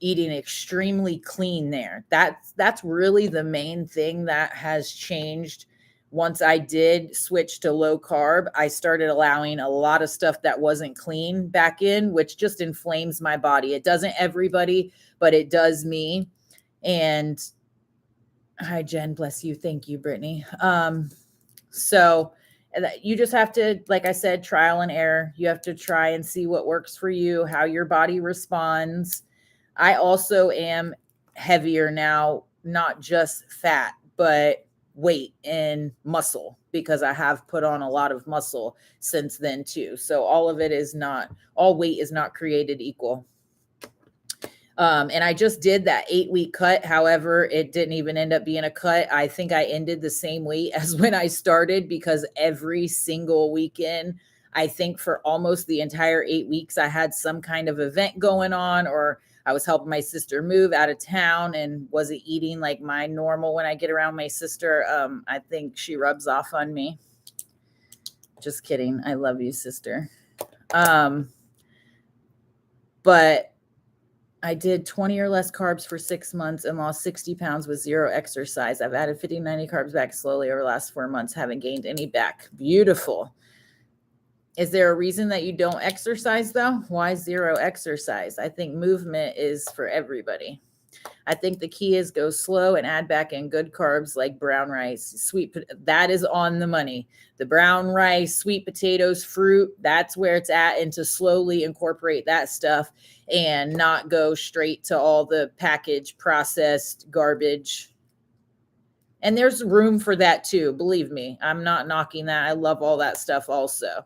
eating extremely clean there. That's really the main thing that has changed. Once I did switch to low carb, I started allowing a lot of stuff that wasn't clean back in, which just inflames my body. It doesn't everybody, but it does me. And hi, Jen, bless you. Thank you, Brittany. So you just have to, like I said, trial and error. You have to try and see what works for you, how your body responds. I also am heavier now, not just fat, but weight and muscle, because I have put on a lot of muscle since then too. So all weight is not created equal. And I just did that 8-week cut. However, it didn't even end up being a cut. I think I ended the same weight as when I started, because every single weekend, I think for almost the entire 8 weeks, I had some kind of event going on, or I was helping my sister move out of town and wasn't eating like my normal when I get around my sister. I think she rubs off on me. Just kidding. I love you, sister. But I did 20 or less carbs for 6 months and lost 60 pounds with zero exercise. I've added 50, 90 carbs back slowly over the last 4 months. Haven't gained any back. Beautiful. Is there a reason that you don't exercise though? Why zero exercise? I think movement is for everybody. I think the key is go slow and add back in good carbs like brown rice, that is on the money. The brown rice, sweet potatoes, fruit, that's where it's at, and to slowly incorporate that stuff and not go straight to all the packaged processed garbage. And there's room for that too. Believe me, I'm not knocking that. I love all that stuff also.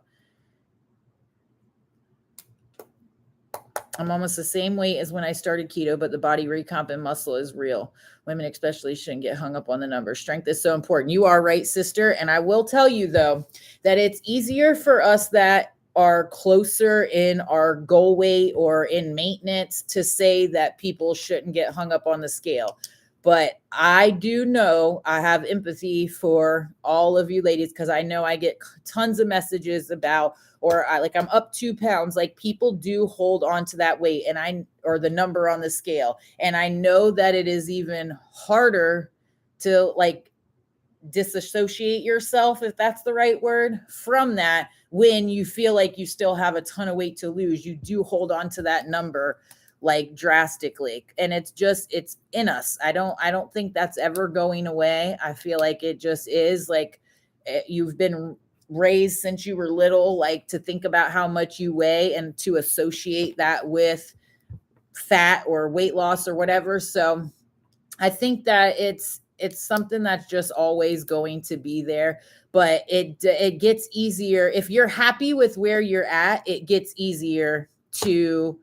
I'm almost the same weight as when I started keto, but the body recomp and muscle is real. Women especially shouldn't get hung up on the numbers. Strength is so important. You are right, sister. And I will tell you, though, that it's easier for us that are closer in our goal weight or in maintenance to say that people shouldn't get hung up on the scale. But I do know, I have empathy for all of you ladies, because I know I get tons of messages about, I'm up 2 pounds. Like, people do hold on to that weight or the number on the scale. And I know that it is even harder to disassociate yourself, if that's the right word, from that when you feel like you still have a ton of weight to lose. You do hold on to that number drastically, and it's in us. I don't think that's ever going away. I feel like it just is you've been raised since you were little, to think about how much you weigh and to associate that with fat or weight loss or whatever. So I think that it's something that's just always going to be there, but it gets easier. If you're happy with where you're at, it gets easier to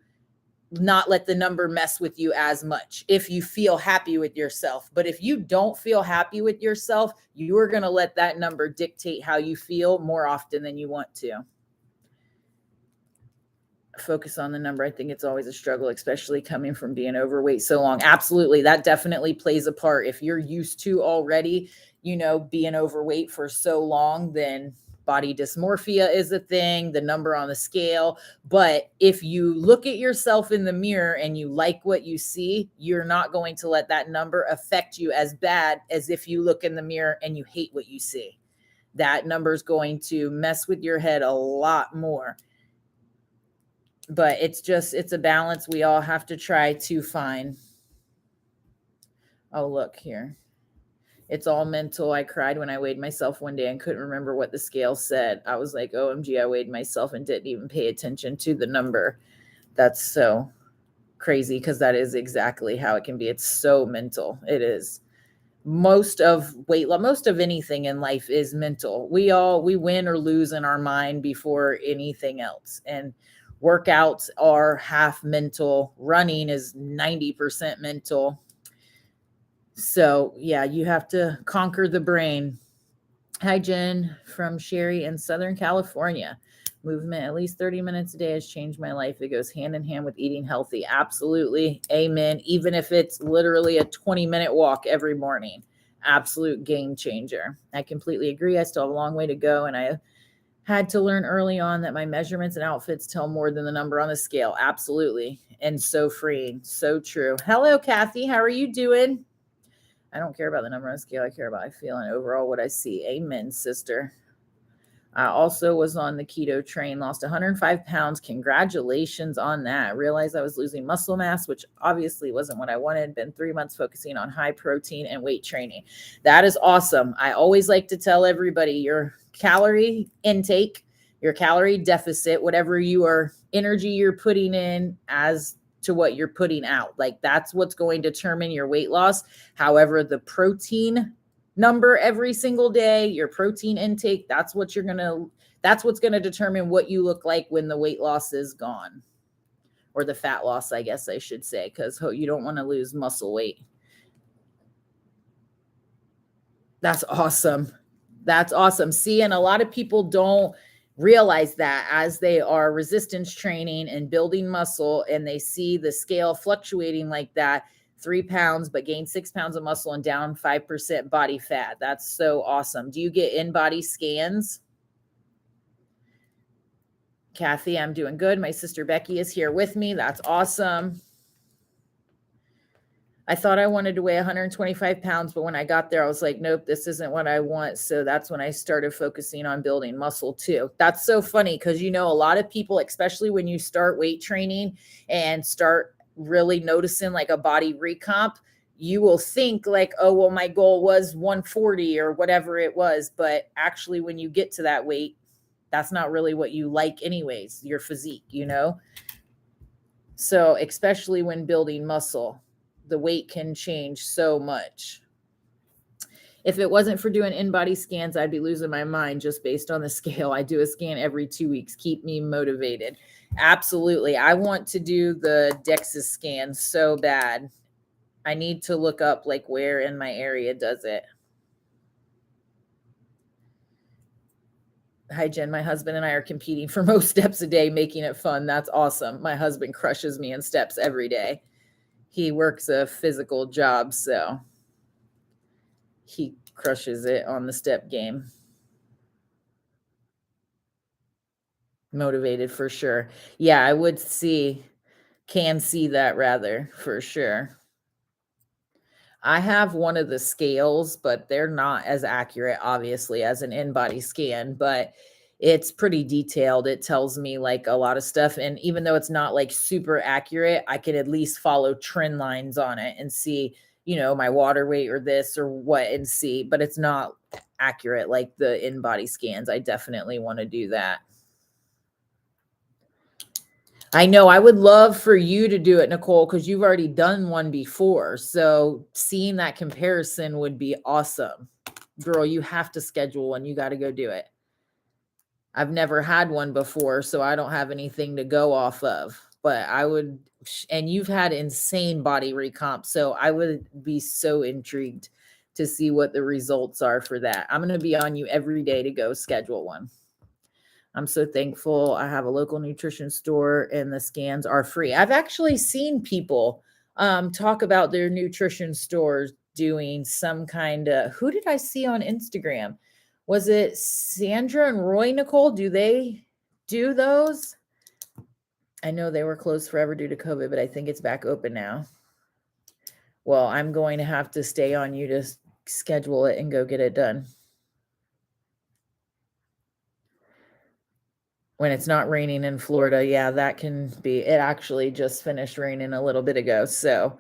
not let the number mess with you as much if you feel happy with yourself. But if you don't feel happy with yourself, you're going to let that number dictate how you feel more often than you want to. Focus on the number. I think it's always a struggle, especially coming from being overweight so long. Absolutely. That definitely plays a part. If you're used to already, being overweight for so long, then body dysmorphia is a thing, the number on the scale. But if you look at yourself in the mirror and you like what you see, you're not going to let that number affect you as bad as if you look in the mirror and you hate what you see. That number is going to mess with your head a lot more. But it's a balance we all have to try to find. Oh, look here. It's all mental. I cried when I weighed myself one day and couldn't remember what the scale said. I was like, OMG, I weighed myself and didn't even pay attention to the number. That's so crazy, because that is exactly how it can be. It's so mental. It is. Most of anything in life is mental. We win or lose in our mind before anything else. And workouts are half mental. Running is 90% mental. So yeah, you have to conquer the brain. Hi, Jen from Sherry in Southern California. Movement at least 30 minutes a day has changed my life. It goes hand in hand with eating healthy. Absolutely. Amen. Even if it's literally a 20-minute walk every morning. Absolute game changer. I completely agree. I still have a long way to go, and I Had to learn early on that my measurements and outfits tell more than the number on the scale. Absolutely. And so freeing. So true. Hello, Kathy. How are you doing? I don't care about the number on the scale. I care about how I feel and overall what I see. Amen, sister. I also was on the keto train, lost 105 pounds. Congratulations on that. Realized I was losing muscle mass, which obviously wasn't what I wanted. Been 3 months focusing on high protein and weight training. That is awesome. I always like to tell everybody your calorie intake, your calorie deficit, whatever energy you're putting in as to what you're putting out. Like that's what's going to determine your weight loss. However, the protein number every single day, your protein intake, that's what's going to determine what you look like when the weight loss is gone, or the fat loss, I guess I should say, because you don't want to lose muscle weight. That's awesome. That's awesome. See, and a lot of people don't realize that as they are resistance training and building muscle and they see the scale fluctuating like that, 3 pounds, but gain 6 pounds of muscle and down 5% body fat. That's so awesome. Do you get in-body scans? Kathy, I'm doing good. My sister Becky is here with me. That's awesome. I thought I wanted to weigh 125 pounds, but when I got there, I was like, nope, this isn't what I want. So that's when I started focusing on building muscle too. That's so funny because, a lot of people, especially when you start weight training and start really noticing like a body recomp, you will think like, oh, well, my goal was 140 or whatever it was. But actually, when you get to that weight, that's not really what you like anyways, your physique, So especially when building muscle, the weight can change so much. If it wasn't for doing in-body scans, I'd be losing my mind just based on the scale. I do a scan every 2 weeks. Keep me motivated. Absolutely. I want to do the DEXA scan so bad. I need to look up like where in my area does it. Hi, Jen. My husband and I are competing for most steps a day, making it fun. That's awesome. My husband crushes me in steps every day. He works a physical job, so he crushes it on the step game. Motivated for sure. Yeah, I would can see that rather for sure. I have one of the scales, but they're not as accurate, obviously, as an in-body scan, but it's pretty detailed. It tells me like a lot of stuff. And even though it's not like super accurate, I can at least follow trend lines on it and see, my water weight or this or what and see, but it's not accurate like the in-body scans. I definitely want to do that. I know I would love for you to do it, Nicole, because you've already done one before. So seeing that comparison would be awesome. Girl, you have to schedule one. You got to go do it. I've never had one before, so I don't have anything to go off of. But I would, and you've had insane body recomp, so I would be so intrigued to see what the results are for that. I'm going to be on you every day to go schedule one. I'm so thankful I have a local nutrition store and the scans are free. I've actually seen people talk about their nutrition stores doing some kind of, who did I see on Instagram? Was it Sandra and Roy, Nicole? Do they do those? I know they were closed forever due to COVID, but I think it's back open now. Well, I'm going to have to stay on you to schedule it and go get it done. When it's not raining in Florida, yeah, that can be. It actually just finished raining a little bit ago, so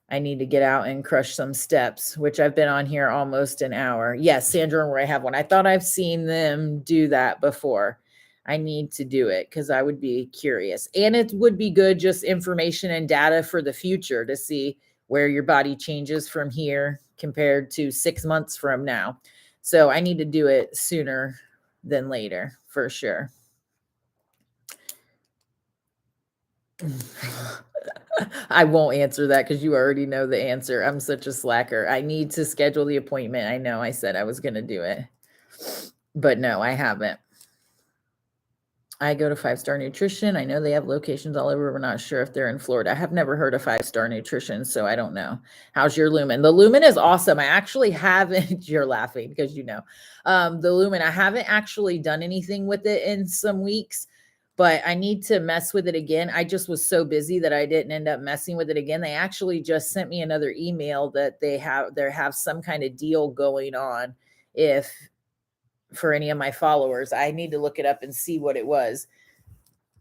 I need to get out and crush some steps, which I've been on here almost an hour. Yes, Sandra and Roy have one. I thought I've seen them do that before. I need to do it because I would be curious. And it would be good, just information and data for the future to see where your body changes from here compared to 6 months from now. So I need to do it sooner than later, for sure. I won't answer that because you already know the answer. I'm such a slacker. I need to schedule the appointment. I know I said I was going to do it, but no, I haven't. I go to 5-Star Nutrition. I know they have locations all over. We're not sure if they're in Florida. I have never heard of 5-Star Nutrition, so I don't know. How's your lumen? The lumen is awesome. I actually haven't, you're laughing because you know. The lumen, I haven't actually done anything with it in some weeks, but I need to mess with it again. I just was so busy that I didn't end up messing with it again. They actually just sent me another email that they have some kind of deal going on if for any of my followers. I need to look it up and see what it was.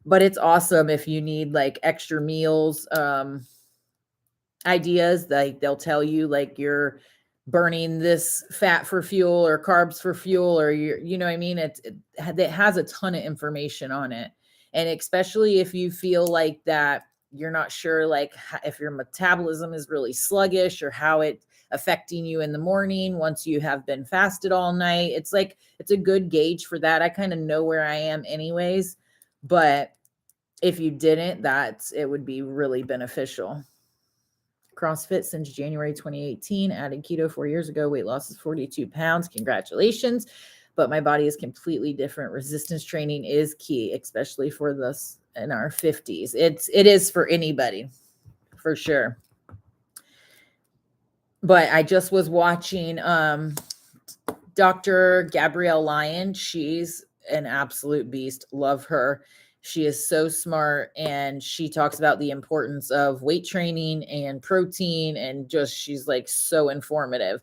But it's awesome if you need like extra meals, ideas, like they'll tell you like you're burning this fat for fuel or carbs for fuel, or you know what I mean? It has a ton of information on it. And especially if you feel like that you're not sure, like if your metabolism is really sluggish or how it affecting you in the morning once you have been fasted all night. It's like, it's a good gauge for that. I kind of know where I am anyways, but if you didn't, it would be really beneficial. CrossFit since January 2018, added keto 4 years ago. Weight loss is 42 pounds. Congratulations. But my body is completely different. Resistance training is key, especially for us in our 50s. It is for anybody, for sure. But I just was watching Dr. Gabrielle Lyon. She's an absolute beast. Love her. She is so smart, and she talks about the importance of weight training and protein, and just she's like so informative.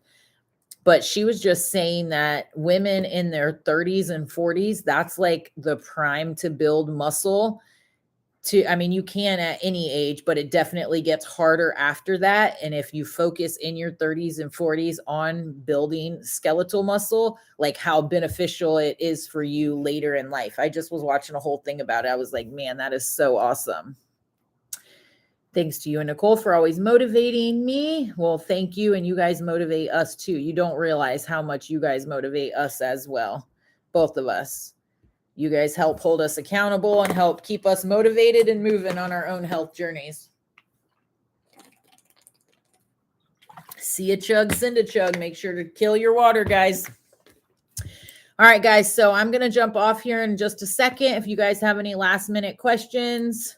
But she was just saying that women in their 30s and 40s, that's like the prime to build muscle. I mean, you can at any age, but it definitely gets harder after that. And if you focus in your 30s and 40s on building skeletal muscle, like how beneficial it is for you later in life. I just was watching a whole thing about it. I was like, man, that is so awesome. Thanks to you and Nicole for always motivating me. Well, thank you. And you guys motivate us too. You don't realize how much you guys motivate us as well. Both of us. You guys help hold us accountable and help keep us motivated and moving on our own health journeys. See a chug, send a chug. Make sure to kill your water, guys. All right, guys. So I'm going to jump off here in just a second. If you guys have any last minute questions,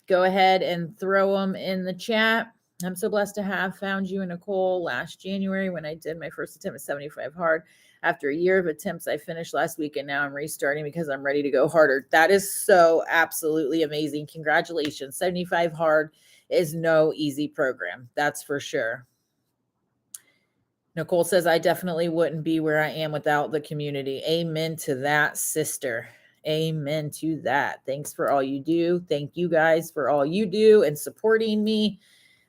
go ahead and throw them in the chat. I'm so blessed to have found you and Nicole last January when I did my first attempt at 75 hard. After a year of attempts, I finished last week, and now I'm restarting because I'm ready to go harder. That is so absolutely amazing. Congratulations. 75 hard is no easy program. That's for sure. Nicole says, I definitely wouldn't be where I am without the community. Amen to that, sister. Amen to that. Thanks for all you do. Thank you guys for all you do and supporting me,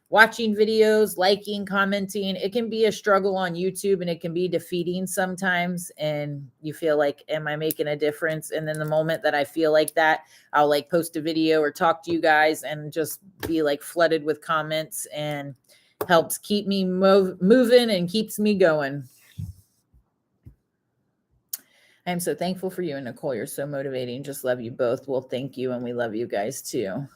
watching videos, liking, commenting. It can be a struggle on YouTube, and it can be defeating sometimes. And you feel like, am I making a difference? And then the moment that I feel like that, I'll like post a video or talk to you guys and just be like flooded with comments, and helps keep me moving and keeps me going. I am so thankful for you and Nicole. You're so motivating. Just love you both. Well, thank you. And we love you guys too.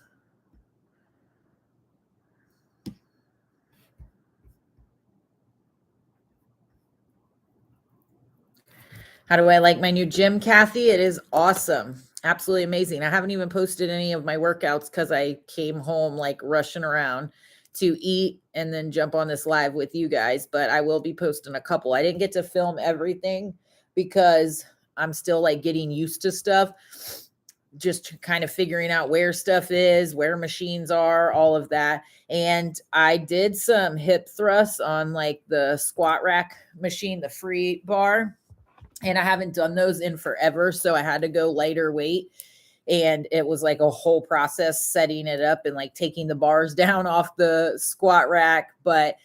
How do I like my new gym, Kathy? It is awesome. Absolutely amazing. I haven't even posted any of my workouts because I came home like rushing around to eat and then jump on this live with you guys. But I will be posting a couple. I didn't get to film everything because I'm still like getting used to stuff. Just kind of figuring out where stuff is, where machines are, all of that. And I did some hip thrusts on like the squat rack machine, the free bar. And I haven't done those in forever. So I had to go lighter weight. And it was like a whole process setting it up and like taking the bars down off the squat rack. But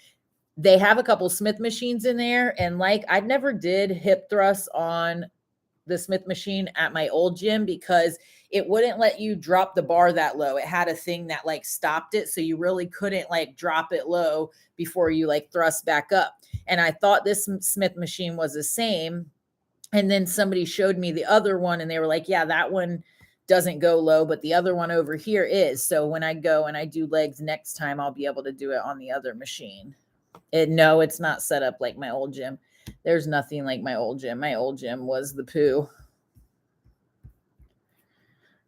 they have a couple Smith machines in there. And like, I never did hip thrusts on the Smith machine at my old gym because it wouldn't let you drop the bar that low. It had a thing that like stopped it. So you really couldn't like drop it low before you like thrust back up. And I thought this Smith machine was the same. And then somebody showed me the other one and they were like, yeah, that one doesn't go low, but the other one over here is. So when I go and I do legs next time, I'll be able to do it on the other machine. No, it's not set up like my old gym. There's nothing like my old gym. My old gym was the poo.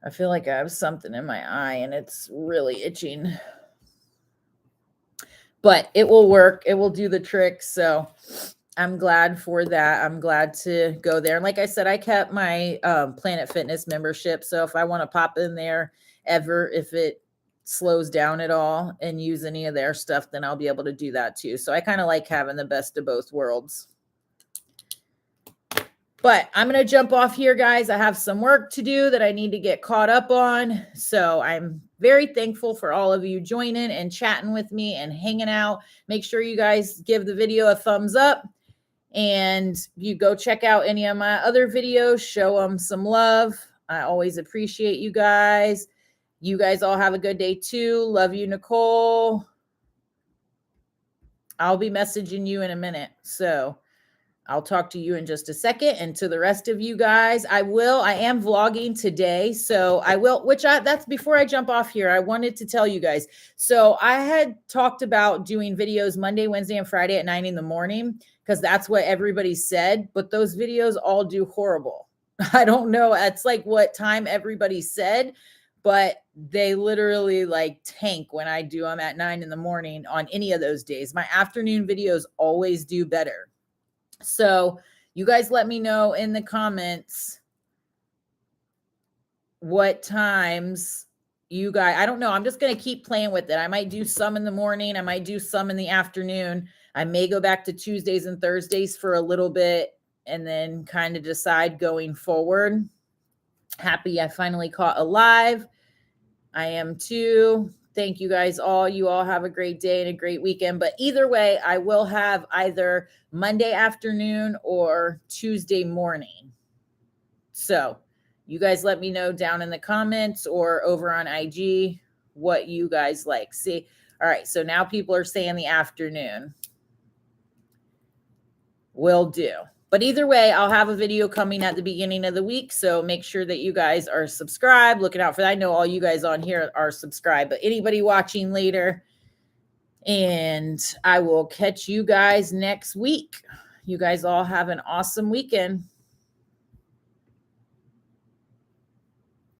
I feel like I have something in my eye and it's really itching. But it will work. It will do the trick. So I'm glad for that. I'm glad to go there. And like I said, I kept my Planet Fitness membership. So if I want to pop in there ever, if it slows down at all and use any of their stuff, then I'll be able to do that too. So I kind of like having the best of both worlds. But I'm going to jump off here, guys. I have some work to do that I need to get caught up on. So I'm very thankful for all of you joining and chatting with me and hanging out. Make sure you guys give the video a thumbs up. And you go check out any of my other videos. Show them some love. I always appreciate you guys. You guys all have a good day too. Love you, Nicole. I'll be messaging you in a minute. So I'll talk to you in just a second. And to the rest of you guys, I am vlogging today. So I will, that's before I jump off here. I wanted to tell you guys. So I had talked about doing videos Monday, Wednesday, and Friday at 9 in the morning, because that's what everybody said. But those videos all do horrible. I don't know. That's like what time everybody said, but they literally like tank when I do them at 9 in the morning on any of those days. My afternoon videos always do better. So you guys let me know in the comments what times you guys, I don't know. I'm just going to keep playing with it. I might do some in the morning. I might do some in the afternoon. I may go back to Tuesdays and Thursdays for a little bit and then kind of decide going forward. Happy I finally caught a live. I am too. Thank you guys all. You all have a great day and a great weekend. But either way, I will have either Monday afternoon or Tuesday morning. So you guys let me know down in the comments or over on IG what you guys like. See, all right. So now people are saying the afternoon. Will do. But either way, I'll have a video coming at the beginning of the week. So make sure that you guys are subscribed. Looking out for that. I know all you guys on here are subscribed, but anybody watching later. And I will catch you guys next week. You guys all have an awesome weekend.